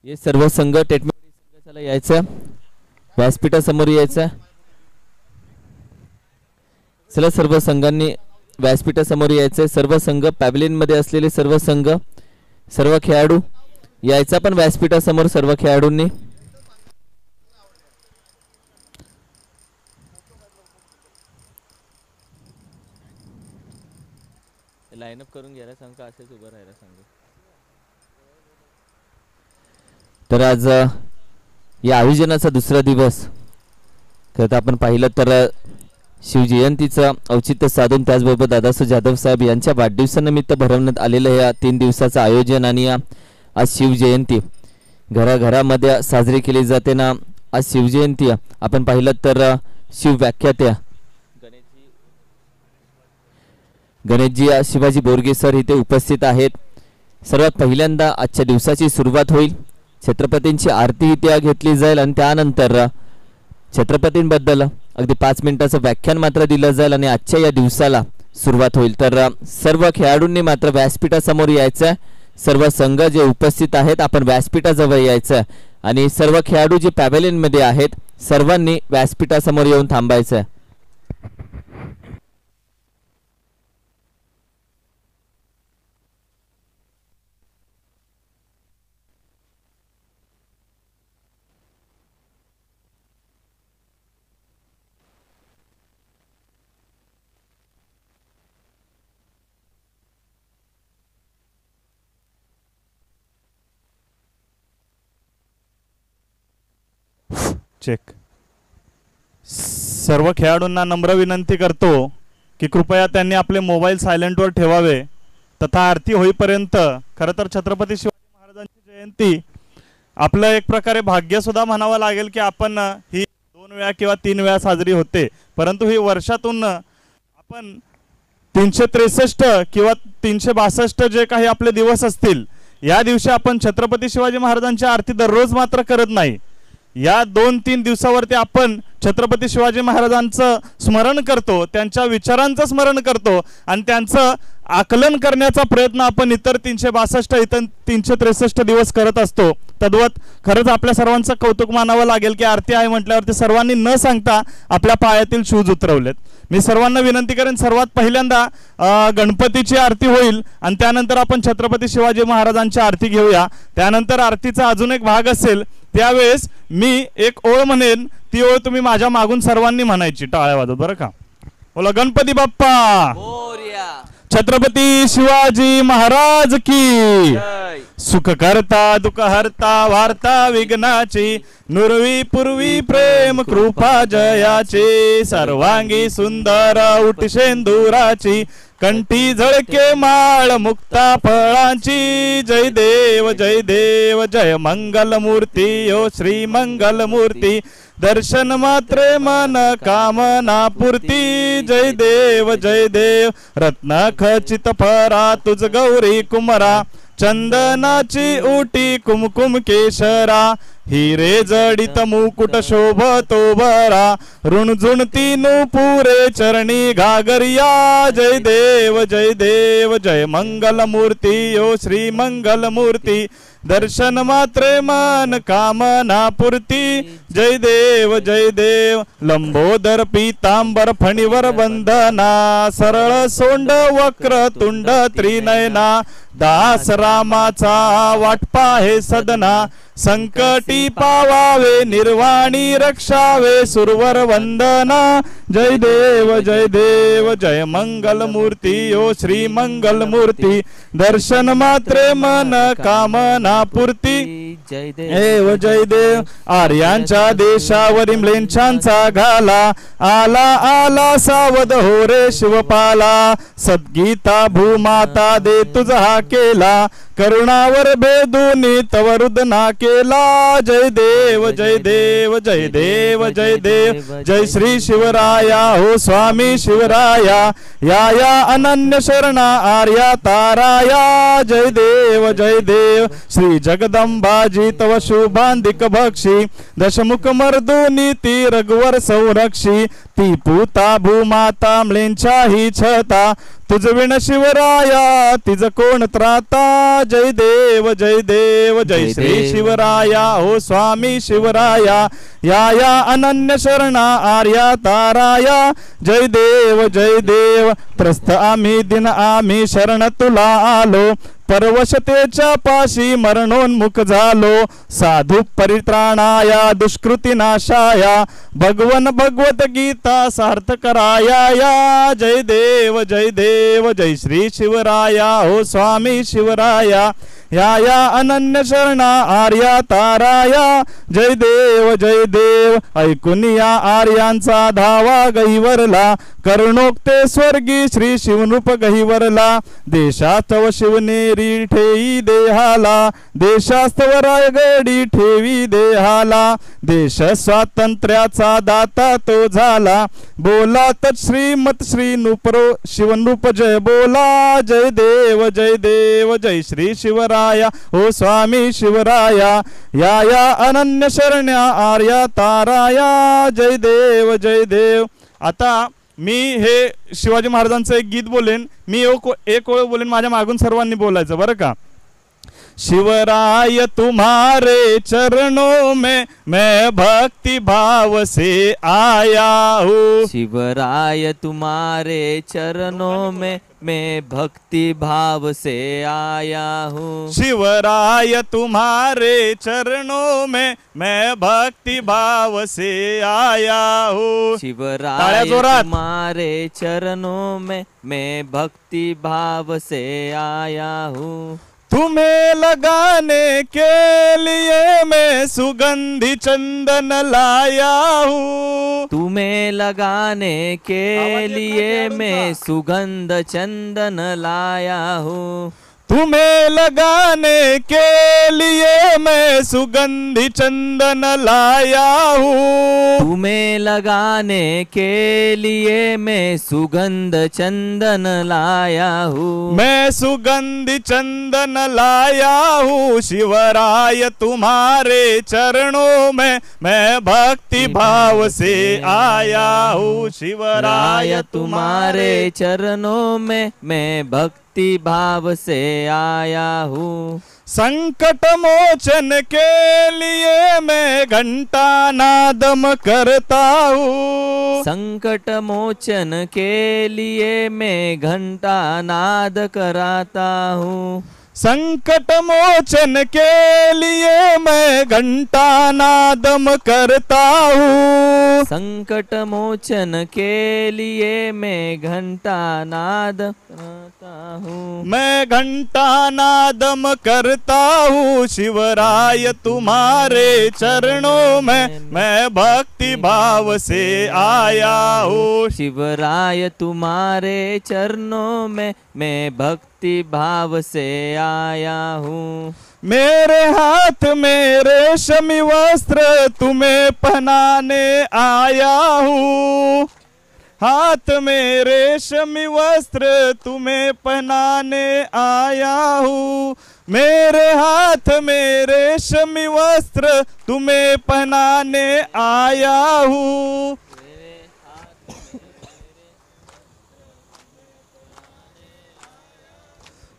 हे सर्व संघ टेटमेंट संघाला यायचं, व्यासपीठासमोर यायचं। चला सर्व संघांनी व्यासपीठासमोर यायचं। सर्व संघ पॅव्हलियन मध्ये असलेले सर्व संघ, सर्व खेळाडू यायचा पण व्यासपीठासमोर सर्व खेळाडूंनी। लाईन अप करून घ्यायला सांग का असेच उभं राहायला सांग। तर आज या आयोजनाचा दुसरा दिवस, तर आपण पाहिलं तर शिवजयंतीचं औचित्य साधून त्याचबरोबर दादासाहेब जाधव साहेब यांच्या वाढदिवसानिमित्त भरवण्यात आलेलं या 3 दिवसाचं आयोजन। आणि आज शिवजयंती घराघरामध्ये साजरी केली जाते ना। आज शिवजयंती आपण पाहिलं तर शिवव्याख्यात्या गणेशजी शिवाजी बोरगे सर इथे उपस्थित आहेत। सर्वात पहिल्यांदा आजच्या दिवसाची सुरुवात होईल, छत्रपतींची आरती इथे घेतली जाईल आणि त्यानंतर छत्रपतींबद्दल अगदी 5 मिनिटाचं व्याख्यान मात्र दिलं जाईल आणि आजच्या या दिवसाला सुरुवात होईल। तर सर्व खेळाडूंनी मात्र व्यासपीठासमोर यायचं, सर्व संघ जे उपस्थित आहेत आपण व्यासपीठाजवळ यायचं आणि सर्व खेळाडू जे पॅव्हलियन मध्ये आहेत सर्वांनी व्यासपीठासमोर येऊन थांबायचं। चेक। सर्व खेळाडूंना नम्र विनंती करतो की कृपया त्यांनी आपले मोबाईल सायलेंटवर ठेवावे तथा आरती होईपर्यंत। खरं तर छत्रपती शिवाजी महाराजांची जयंती आपलं एक प्रकारे भाग्य सुद्धा म्हणावं लागेल की आपण ही 2 वेळा किंवा 3 वेळा साजरी होते, परंतु ही वर्षातून आपण 363 किंवा 362 जे काही आपले दिवस असतील या दिवशी आपण छत्रपती शिवाजी महाराजांची आरती दररोज मात्र करत नाही। या 2-3 दिवसावरती आपण छत्रपती शिवाजी महाराजांचं स्मरण करतो, त्यांच्या विचारांचं स्मरण करतो आणि त्यांचं आकलन करण्याचा प्रयत्न आपण इतर 363 दिवस करत असतो। तद्वत खरंच आपल्या सर्वांचं कौतुक मानावं लागेल की आरती आहे म्हटल्यावरती सर्वांनी न सांगता आपल्या पायातील शूज उतरवलेत। मी सर्वांना विनंती करेन, सर्वात पहिल्यांदा गणपतीची आरती होईल आणि त्यानंतर आपण छत्रपती शिवाजी महाराजांची आरती घेऊया। त्यानंतर आरतीचा अजून एक भाग असेल, त्यावेळेस मी एक ओळ म्हणेन, ती ओळ तुम्ही माझ्या मागून सर्वांनी म्हणायची टाळ्या वाजवत, बरं का? बोला गणपती बाप्पा मोरया, छत्रपती शिवाजी महाराज की सुख करता दुःख हरता वार्ता विघ्नाची, नुरवी पूर्वी प्रेम कृपा जयाची, सर्वांगी सुंदर उठशेंदुराची, कंठी झळके माळ मुक्ता फळांची, जय देव जय देव जय मंगल मूर्ती ओ श्री मंगल मूर्ती, दर्शन मात्रे मन कामना पूर्ती, जय देव जय देव रत्न खचित फरा तुझ गौरी कुमरा, चंदनाची उटी कुमकुम केशरा, हिरे जडित मुकुट शोभतो भरा, ऋणझुणती नुपुरे चरणी घागरिया, जय देव जय मंगल मूर्ती ओ श्री मंगल मूर्ती, दर्शन मात्रे मन कामना पूर्ती, जय देव लंबोदर पीतांबर फणीवर बंधना, सरळ सोंड वक्र तुंड त्रिनयना, दास रामाचा वाटपा हे सदना, संकटी पावावे निर्वाणी रक्षावे सुरवर वंदना, जय देव जय मंगल मूर्ती ओ श्री मंगल मूर्ती, दर्शन मात्रे मन कामना पूर्ती, जय देव आर्यांच्या देशावरी म्लेच्छांचा घाला, आला आला सावध हो रे शिवपाला, सद्गीता भूमाता दे तुझा केला, करुणावर भेदूनी तव रुदना केला, जय देव जय श्री शिवराया हो स्वामी शिवराया, या अनन्य शरणा आर्या ताराया, जय देव श्री जगदंबाजी तव शुभांधिक भक्षी, दशमुख मर्दुनी ती रघुवर संरक्षी, ती पूता भूमाता म्लेंच्याही छता तुझ विण शिवराया तिज कोण त्राता जय देव जय देव जय श्री शिवराया हो स्वामी शिवराया या अनन्य शरणा आर्या ताराया जय देव त्रस्त आम्ही दिन आम्ही शरण तुला आलो परवशतेच्या पाशी मरणोन्मुख झालो साधू परित्राणाया दुष्कृती नाशाया भगवन भगवत गीता सार्थ कराया जय देव जय श्री शिवराया हो स्वामी शिवराया या अनन्य शरणा आर्या ताराया जय देव ऐकून या आर्यांचा धावा गहिवरला करुणोक्ते स्वर्गी श्री शिवनृप गहिवरला देशास्तव शिवनेरी ठेवी देहाला देशास्तव रायगडी ठेवी देहाला देश स्वातंत्र्याचा दाता तो झाला बोला तत् श्रीमत श्री नृपरो शिवनृप जय बोला जय देव जय श्री शिवराया हो स्वामी शिवराया या अनन्य शरण्या आर्या ताराया जय देव आता मी हे शिवाजी महाराजांचं एक गीत बोलेन मी एक ओळ बोलेन माझ्या मागून सर्वांनी बोलायचं बरं का शिवराय तुम्हारे चरणों में मैं भक्ति भाव से आया हूँ शिवराय तुम्हारे चरणों में मैं भक्ति भाव से आया हूँ शिवराय तुम्हारे चरणों में मैं भक्ति भाव से आया हूँ शिवराय तुम्हारे चरणों में मैं भक्ति भाव से आया हूँ तुम्हें लगाने के लिए मैं सुगंधि चंदन लाया हूँ तुम्हें लगाने के लिए मैं सुगंध चंदन लाया हूँ तुम्हें लगाने के लिए मैं सुगंधि चंदन लाया हूँ तुम्हें लगाने के लिए मैं सुगंध चंदन लाया हूँ मैं सुगंधि चंदन लाया हूँ शिवराय तुम्हारे चरणों में मैं भक्ति भाव से आया हूँ शिवराय तुम्हारे चरणों में मैं भक्ति भाव से आया हूँ संकट मोचन के लिए मैं घंटा नादम करता हूँ संकट मोचन के लिए मैं घंटा नाद कराता हूँ संकट मोचन के लिए मैं घंटा नादम करता हूँ संकट मोचन के लिए मैं घंटा नाद करता हूँ मैं घंटा नादम करता हूँ शिवराय तुम्हारे चरणों में मैं भक्ति भाव से आया हूँ शिवराय तुम्हारे चरणों में मैं भक्ति भाव से आया हूँ मेरे हाथ में रेशमी वस्त्र तुम्हें पहनाने आया हूँ हाथ में रेशमी वस्त्र तुम्हें पहनाने आया हूँ मेरे हाथ में रेशमी वस्त्र तुम्हें पहनाने आया हूँ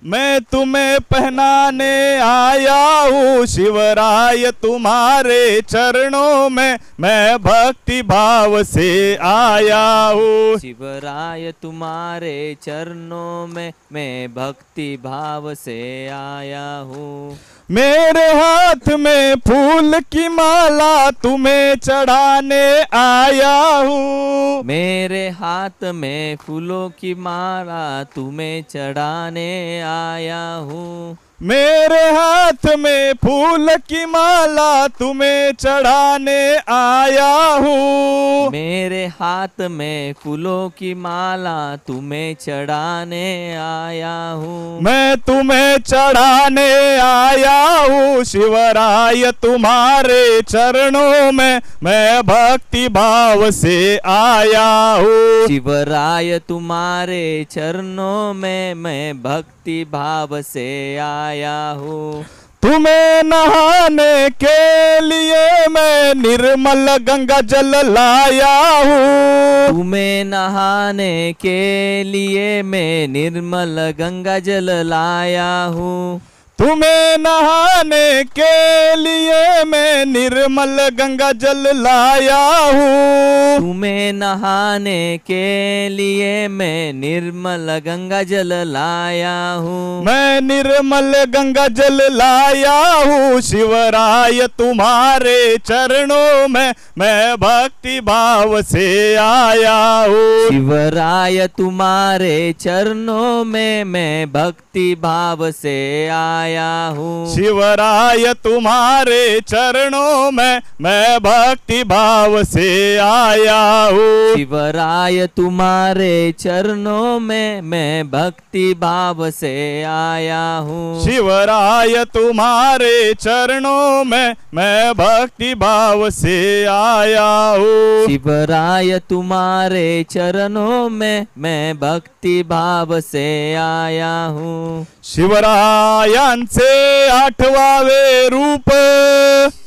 मैं तुम्हें पहनाने आया हूँ शिवराय तुम्हारे चरणों में मैं भक्ति भाव से आया हूँ शिवराय तुम्हारे चरणों में मैं भक्ति भाव से आया हूँ मेरे हाथ में फूल की माला तुम्हें चढ़ाने आया हूँ मेरे हाथ में फूलों की माला तुम्हें चढ़ाने आया हूँ मेरे हाथ में फूल की माला तुम्हें चढ़ाने आया हूँ मेरे हाथ में फूलों की माला तुम्हें चढ़ाने आया हूँ मैं तुम्हें चढ़ाने आया हूँ शिवराय तुम्हारे चरणों में मैं भक्ति भाव से आया हूँ शिवराय तुम्हारे चरणों में मैं भक्ति भाव से आया हूँ तुम्हें नहाने के लिए मैं निर्मल गंगा जल लाया हूँ तुम्हें नहाने के लिए मैं निर्मल गंगा जल लाया हूँ। तुम्हें नहाने के लिए मैं निर्मल गंगा जल लाया हूँ। तुम्हें नहाने के लिए मैं निर्मल गंगा जल लाया हूँ। मैं निर्मल गंगा जल लाया हूँ। शिवराय तुम्हारे चरणों में मैं भक्ति भाव से आया हूँ। शिवराय तुम्हारे चरणों में मैं भक्ति भाव से आया हूँ। शिवराय तुम्हारे चरणों में मैं भक्ति भाव से आया हूँ। शिवराय तुम्हारे चरणों में मैं भक्ति भाव से आया हूँ। शिवराय तुम्हारे चरणों में मैं भक्ति भाव से आया हूँ। शिवराय तुम्हारे चरणों में मैं भक्ति भाव से आया हूँ। शिवरायांचे आठवावे रूप,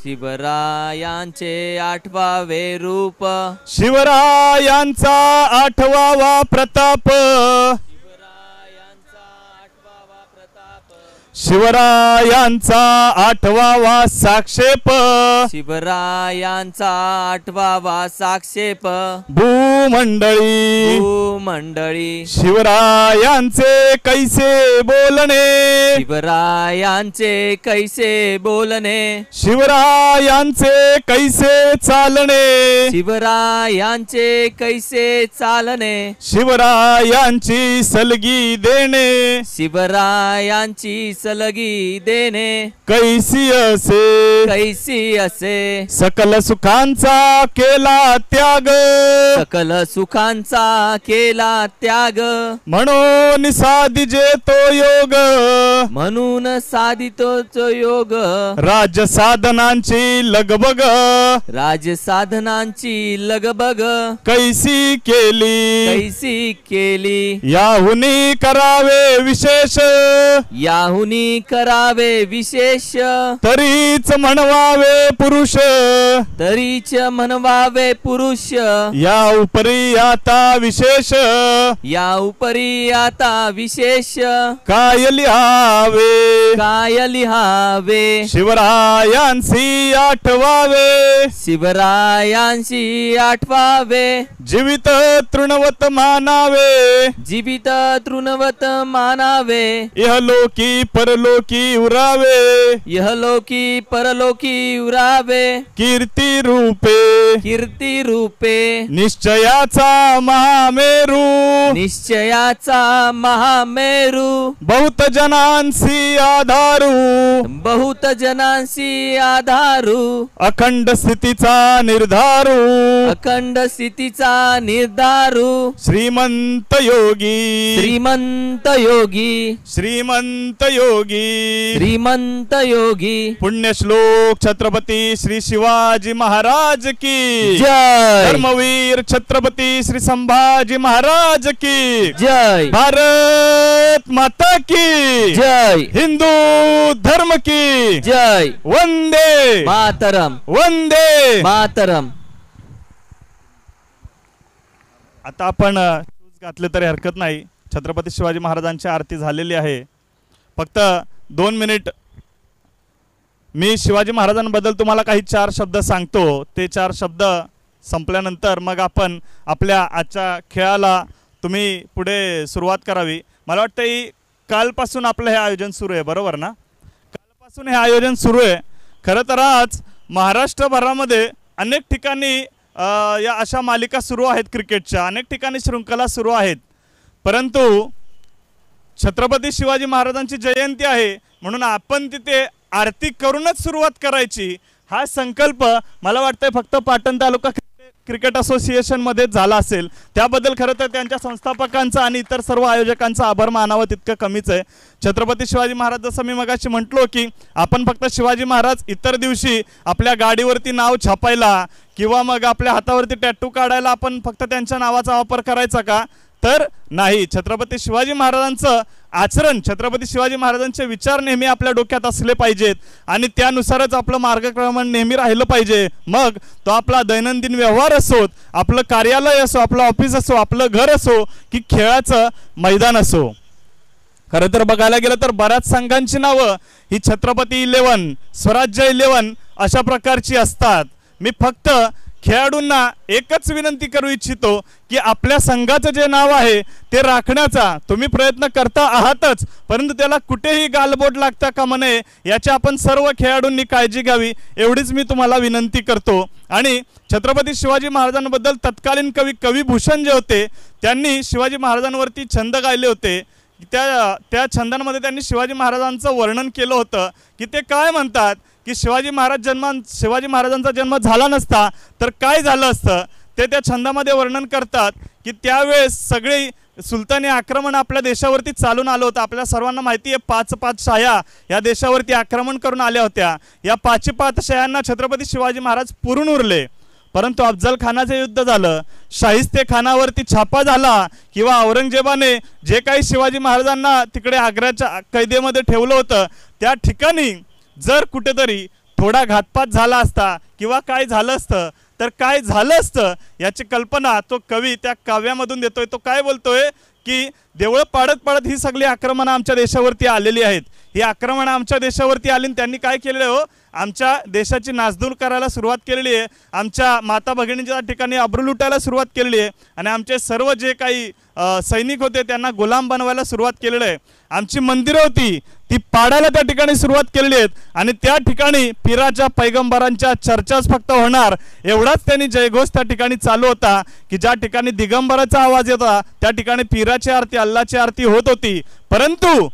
शिवरायांचे आठवावे रूप, शिवरायांचा आठवावा प्रताप, शिवरायांचा आठवावा साक्षेप, शिवरायांचा आठवावा साक्षेप, भूमंडळी भूमंडळी, शिवरायांचे कैसे बोलणे, शिवरायांचे कैसे बोलणे, शिवरायांचे कैसे चालणे, शिवरायांचे कैसे चालणे, शिवरायांची सलगी देणे, शिवरायांची सलगी देणे, कैसी असे कैसी असे, सकल सुखांचा केला त्याग, सकल सुखांचा केला त्याग, म्हणून साधिजे तो योग, म्हणून साधितो तो योग, राज साधनांची लगबग, राज साधनांची लगबग, कैसी केली, कैसी केली, याहुनी करावे विशेष, याहुनी करावे विशेष, तरीच म्हणवावे पुरुष, तरीच म्हणवावे पुरुष, या उपरी आता विशेष, या उपरी आता विशेष, काय लिहावे, काय लिहावे, शिवरायांसी आठवावे, शिवरायांशी आठवावे, जीवित तृणवत मानावे, जीवित तृणवत मानावे, इहलोकी परलोकी उरावे, यहलोकी परलोकी उरावे, कीर्ती रूपे, कीर्ती रूपे, निश्चयाचा महामेरू, निश्चयाचा महामेरू, बहुत जनांसी आधारू, बहुत जनांशी आधारू, अखंड स्थितीचा निर्धारू, अखंड स्थितीचा निर्धारू, श्रीमंत योगी, श्रीमंत योगी, श्रीमंत योगी, श्रीमंत योगी, पुण्यश्लोक छत्रपती श्री शिवाजी महाराज की जय, धर्मवीर छत्रपती श्री संभाजी महाराज की जय, भारत माता की जय, हिंदू धर्म की जय, वंदे मातरम, वंदे। मातरम. आता आपण शूज घातले तरी हरकत नाही. छत्रपती शिवाजी महाराजांची आरती झालेली आहे. फक्त 2 मिनिट मी शिवाजी महाराजांबद्दल तुम्हाला काही 4 शब्द सांगतो. ते 4 शब्द संपल्यानंतर मग आपण आपल्या आजच्या खेळाला तुम्ही पुढे सुरुवात करावी. मला वाटतं ही कालपासून आपलं हे आयोजन सुरू आहे, बरोबर ना? कालपासून हे आयोजन सुरू आहे. खरं तर आज महाराष्ट्रभरामध्ये अनेक ठिकाणी या अशा मालिका सुरू आहेत क्रिकेटच्या, अनेक ठिकाणी शृंखला सुरू आहेत. परंतु छत्रपती शिवाजी महाराजांची जयंती आहे म्हणून आपण तिथे आरती करूनच सुरुवात करायची हा संकल्प मला वाटतंय फक्त पाटण तालुका क्रिकेट असोसिएशनमध्ये झाला असेल. त्याबद्दल खरं तर त्यांच्या संस्थापकांचा आणि इतर सर्व आयोजकांचा आभार मानावा तितकं कमीच आहे. छत्रपती शिवाजी महाराज, जसं मी मगाशी म्हटलो की आपण फक्त शिवाजी महाराज इतर दिवशी आपल्या गाडीवरती नाव छापायला किंवा मग आपल्या हातावरती टॅटू काढायला आपण फक्त त्यांच्या नावाचा वापर करायचा का? तर नाही. छत्रपती शिवाजी महाराजांचं आचरण, छत्रपती शिवाजी महाराजांचे विचार नेहमी आपल्या डोक्यात असले पाहिजेत आणि त्यानुसारच आपलं मार्गक्रमण नेहमी राहिलं पाहिजे. मग तो आपला दैनंदिन व्यवहार असोत, आपलं कार्यालय असो, आपलं ऑफिस असो, आपलं घर असो की खेळाचं मैदान असो. खरं तर बघायला गेलं तर बऱ्याच संघांची नावं ही छत्रपती 11, स्वराज्य 11 अशा प्रकारची असतात. मी फक्त खेळाडूंना एकच विनंती करू इच्छितो की आपल्या संघाचं जे नाव आहे ते राखण्याचा तुम्ही प्रयत्न करता आहातच, परंतु त्याला कुठेही गालबोट लागता कामा नये याची आपण सर्व खेळाडूंनी काळजी घ्यावी एवढीच मी तुम्हाला विनंती करतो. आणि छत्रपती शिवाजी महाराजांबद्दल तत्कालीन कवी भूषण जे होते त्यांनी शिवाजी महाराजांवरती छंद गायले होते. त्या छंदांमध्ये त्यांनी शिवाजी महाराजांचं वर्णन केलं होतं की ते काय म्हणतात की शिवाजी महाराजांचा जन्म झाला नसता तर काय झालं असतं. ते त्या छंदामध्ये वर्णन करतात की त्यावेळेस सगळे सुलतानी आक्रमण आपल्या देशावरती चालून आलं होतं. आपल्या सर्वांना माहिती आहे 5 शाह्या या देशावरती आक्रमण करून आल्या होत्या. या 5 शाह्यांना छत्रपती शिवाजी महाराज पुरून उरले, परंतु अफजल खानाचे युद्ध झालं, शाहिस्ते खानावरती छापा झाला किंवा औरंगजेबाने जे काही शिवाजी महाराजांना तिकडे आग्र्याच्या कैदेमध्ये ठेवलं होतं त्या ठिकाणी जर कुठेतरी थोडा घातपात झाला असता किंवा काय झालं असतं तर काय झालं असतं याची कल्पना तो कवी त्या काव्यामधून देतोय. तो काय बोलतोय की देवळं पाडत ही सगळी आक्रमणं आमच्या देशावरती आलेली आहेत. ही आक्रमणं आमच्या देशावरती आली आणि त्यांनी काय केलेलं हो, आमच्या देशाची नासधूस करायला सुरुवात केलेली आहे, आमच्या माता भगिनींच्या ठिकाणी अब्रू लुटायला सुरुवात केलेली आहे आणि आमचे सर्व जे काही सैनिक होते त्यांना गुलाम बनवायला सुरुवात केलेलं आहे. आमची मंदिरं होती ती पाडायला त्या ठिकाणी सुरुवात केलेली आहेत आणि त्या ठिकाणी पिराच्या पैगंबरांच्या चर्चाच फक्त होणार एवढाच त्यांनी जयघोष त्या ठिकाणी चालू होता की ज्या ठिकाणी दिगंबराचा आवाज येतो त्या ठिकाणी पिराची आरती, अल्लाची आरती होत होती. परंतु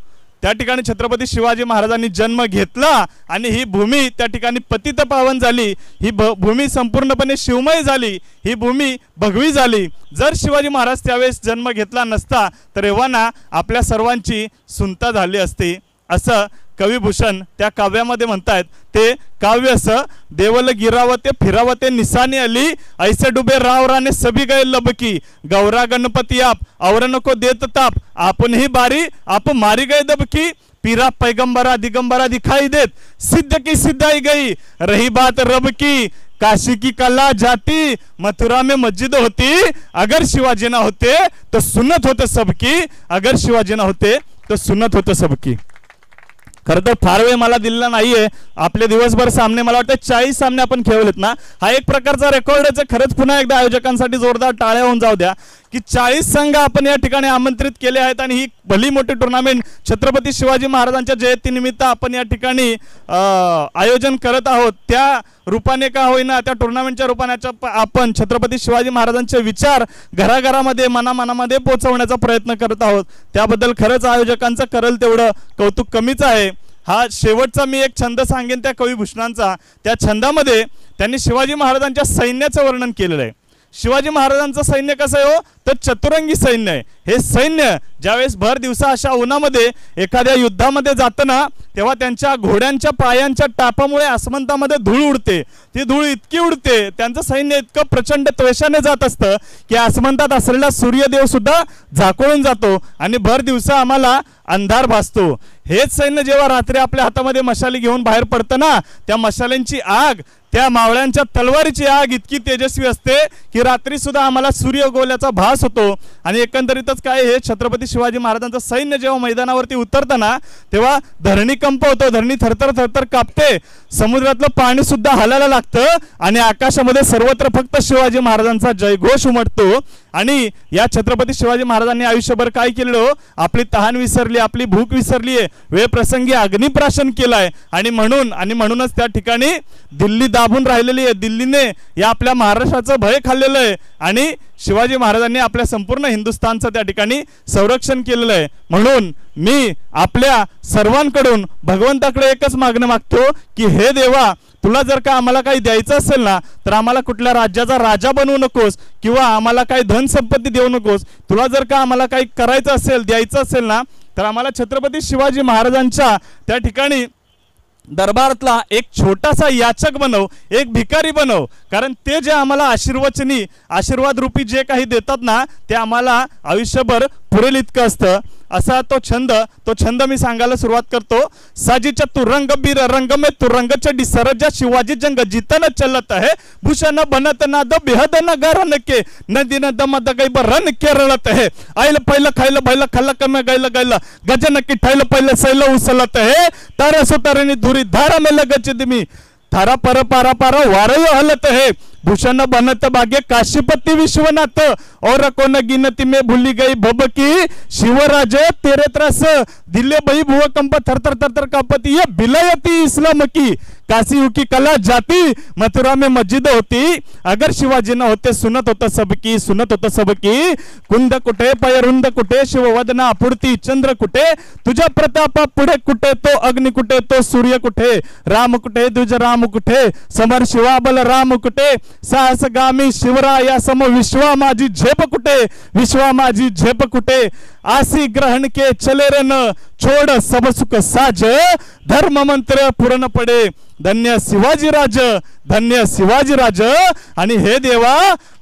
त्या ठिकाणी छत्रपती शिवाजी महाराजांनी जन्म घेतला आणि ही भूमी त्या ठिकाणी पतित पावन झाली, ही भूमी संपूर्णपणे शिवमय झाली, ही भूमी भगवी झाली. जर शिवाजी महाराज त्यावेळेस जन्म घेतला नसता तर एव्हाना आपल्या सर्वांची सुनता झाली असती असं कविभूषण त्या काव्यामध्ये म्हणतायत. ते काव्य असं, देवल गिरावते फिरावते निसानी अली, ऐसे डुबे राव राणे सभी गए लबकी, गौरा गणपती आप और नको देत ताप, आपण ही बारी आप मारी गए दबकी, पीरा पैगंबरा दिगंबरा दिखाई देत, सिद्ध की सिद्धाई गई रही बात रब की, काशी की कला जाती मथुरा में मस्जिद होती, अगर शिवाजी ना होते तो सुन्नत होते सबकी, अगर शिवाजी ना होते तो सुन्नत होते सबकी. खरं तर फार वेळ मला दिलेला नाहीये. आपले दिवसभर सामने मला वाटतं 40 सामने आपण खेळलेत ना, हा एक प्रकारचा रेकॉर्डच आहे. खरंच पुन्हा एकदा आयोजकांसाठी जोरदार टाळ्या होऊन जाऊ द्या की 40 संघ आपण या ठिकाणी आमंत्रित केले आहेत आणि ही भली मोठी टुर्नामेंट छत्रपती शिवाजी महाराजांच्या जयंतीनिमित्त आपण या ठिकाणी आयोजन करत आहोत. त्या रूपाने का होईना त्या टुर्नामेंटच्या रूपाने आपण छत्रपती शिवाजी महाराजांचे विचार घराघरामध्ये मनामनामध्ये पोहोचवण्याचा प्रयत्न करत आहोत. त्याबद्दल खरंच आयोजकांचं करेल तेवढं कौतुक कमीच आहे. हा शेवटचा मी एक छंद सांगेन त्या कविभूषणांचा. त्या छंदामध्ये त्यांनी शिवाजी महाराजांच्या सैन्याचं वर्णन केलेलं आहे. शिवाजी महाराजांचं सैन्य कसं आहे हो, तर चतुरंगी सैन्य आहे. हे सैन्य ज्यावेळेस भर दिवसा अशा उन्हामध्ये एखाद्या युद्धामध्ये जातं ना तेव्हा त्यांच्या घोड्यांच्या पायांच्या टापामुळे आसमंतामध्ये धूळ उडते. ती धूळ इतकी उडते, त्यांचं सैन्य इतकं प्रचंड त्वेषाने जात असतं की आसमंतात असलेला सूर्यदेव सुद्धा झाकोळून जातो आणि भर दिवसा आम्हाला अंधार भासतो. हेच सैन्य जेव्हा रात्री आपल्या हातामध्ये मशाली घेऊन बाहेर पडतं ना, त्या मशालींची आग, त्या मावळ्यांच्या तलवारीची आग इतकी तेजस्वी असते की रात्री सुद्धा आम्हाला सूर्यगोल्याचा भास होतो. आणि एकंदरीतच काय, हे छत्रपती शिवाजी महाराजांचं सैन्य जेव्हा मैदानावरती उतरतं ना तेव्हा धरणी कंप होतो, धरणी थरथर थरथर कापते, समुद्रातलं पाणी सुद्धा हलायला लागतं आणि आकाशामध्ये सर्वत्र फक्त शिवाजी महाराजांचा जयघोष उमटतो. आणि या छत्रपती शिवाजी महाराजांनी आयुष्यभर काय केलं, आपली तहान विसरली, आपली भूक विसरली आहे, वेळ प्रसंगी अग्निप्राशन केलाय आणि म्हणूनच त्या ठिकाणी दिल्ली दाबून राहिलेली आहे. दिल्लीने या आपल्या महाराष्ट्राचं भय खाल्लेलं आहे आणि शिवाजी महाराजांनी आपल्या संपूर्ण हिंदुस्थानचं त्या ठिकाणी संरक्षण केलेलं आहे. म्हणून मी आपल्या सर्वांकडून भगवंताकडे एकच मागणं मागतो की हे देवा, तुला जर का आम्हाला काही द्यायचं असेल ना तर आम्हाला कुठल्या राज्याचा राजा बनवू नकोस किंवा आम्हाला काही धन संपत्ती देऊ नकोस. तुला जर का आम्हाला काही करायचं असेल, द्यायचं असेल ना तर आम्हाला छत्रपती शिवाजी महाराजांच्या त्या ठिकाणी दरबारातला एक छोटासा याचक बनव, एक भिकारी बनव, कारण ते जे आम्हाला आशीर्वाद रूपी जे काही देतात ना ते आम्हाला आयुष्यभर पुरेल इतकं असतं. असा तो छंद मी सांगायला सुरुवात करतो. साजीच्या तू रंग बीर रंग में तू रंग चढ़ी सरजा शिवाजी जंग जीतन चलत है भूषण बनत नाद बेहद नगरन के नदी न दमद गई बरन केरळत है आइल पहिलं खायला भैल खलक में गैल गैल गजन की ठैल पहिलं सैल उचलत है तारा सुतारणी धुरी धारा में लगच दिमी थारा पर पारा पारा वारय हलत है भूषण बनत भाग्य काशीपति विश्वनाथ और कोन गिनती में भूली गई भबकी शिवराज तेरे त्रस दिल्ले भई भूकंप थर थर थर थर कांपती ये बिलायती इस्लाम की काशी की कला जाती मथुरा में मस्जिद होती अगर शिवाजी न होते सुनत होता सबकी कुंद कुठे पयरुंद कुठे शिववदना अपुरती चंद्र कुठे तुझ्या प्रतापा पुढे कुठे तो अग्नि कुठे तो सूर्य कुठे राम कुठे द्विज राम कुठे समर शिवा बल राम कुठे साहसगामी शिवराया सम विश्वा माझी झेप कुठे आसी ग्रहण के चले रे न छोड़ सब सुख साज धर्म मंत्र पूर्ण पडे धन्य शिवाजी राज आणि हे देवा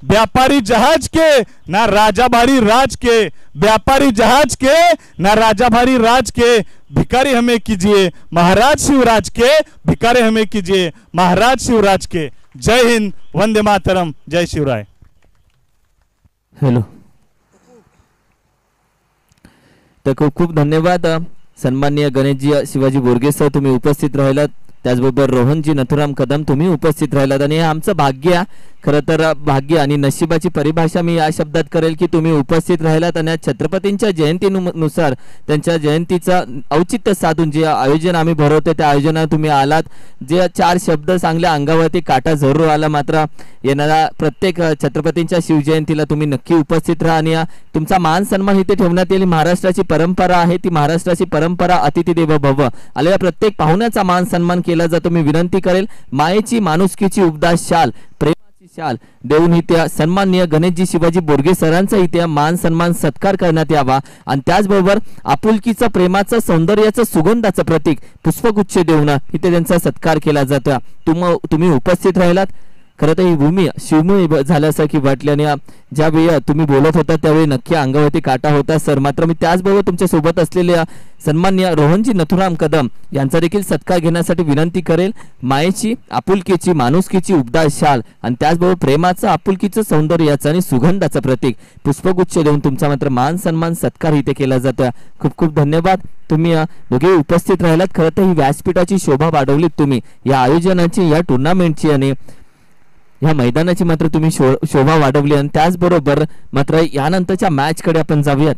व्यापारी जहाज के ना राजा भारी राज के व्यापारी जहाज के ना राजा भारी राज के भिकारी हमें कीजिए महाराज शिवराज के भिकारी हमें कीजिए महाराज शिवराज के. जय हिंद, वंदे मातरम, जय शिवराय. हॅलो, तर खूप खूप धन्यवाद सन्माननीय गणेशजी शिवाजी बोरगे सर, तुम्ही उपस्थित राहिलात. त्याचबरोबर रोहनजी नथुराम कदम तुम्ही उपस्थित राहिलात. आणि हे आमचं भाग्य, खरं तर भाग्य आणि नशिबाची परिभाषा मी या शब्दात करेल की तुम्ही उपस्थित राहिलात आणि छत्रपतींच्या जयंतीनुसार त्यांच्या जयंतीचा औचित्य साधून जे आयोजन आम्ही भरवतो त्या आयोजनात तुम्ही आलात. जे 4 शब्द चांगल्या अंगावरती काटा जरूर आला. मात्र येणाऱ्या प्रत्येक छत्रपतींच्या शिवजयंतीला तुम्ही नक्की उपस्थित राहा आणि तुमचा मान सन्मान इथे ठेवण्यात येईल. महाराष्ट्राची परंपरा आहे ती महाराष्ट्राची परंपरा अतिथी देवो भव. आलेल्या प्रत्येक पाहुण्याचा मान सन्मान केला जातो. मी विनंती करेल मायेची माणुसकीची उबदास शाल शाल देऊन इथे सन्माननीय गणेशजी शिवाजी बोरगे सरांचा इथे मान सन्मान सत्कार करण्यात यावा. आणि त्याचबरोबर आपुलकीचं प्रेमाचं सौंदर्याचं सुगंधाचं प्रतीक पुष्पगुच्छ देऊन इथे त्यांचा सत्कार केला जातो. तुम्ही उपस्थित राहिलात. खरं तर ही भूमी शिवमयी झाल्यासारखी वाटली आणि ज्यावेळी तुम्ही बोलत होता त्यावेळी नक्की अंगावरती काटा होता सर. मात्र मी त्याचबरोबर तुमच्या सोबत असलेल्या सन्माननीय रोहनजी नथुराम कदम यांचा देखील सत्कार घेण्यासाठी विनंती करेल. मायेची आपुलकीची माणुसकीची उबदास शाल आणि त्याचबरोबर प्रेमाचं आपुलकीचं सौंदर्याचं आणि सुगंधाचं प्रतीक पुष्पगुच्छ देऊन तुमचा मात्र मान सन्मान सत्कार इथे केला जातो. खूप खूप धन्यवाद. तुम्ही दोघे उपस्थित राहिलात. खरं तर ही व्यासपीठाची शोभा वाढवलीत तुम्ही या आयोजनाची, या टुर्नामेंटची आणि या मैदानाची मात्र तुम्ही शोभा वाढवली. आणि त्याचबरोबर मात्र यानंतरच्या मॅच कडे आपण जाऊयात.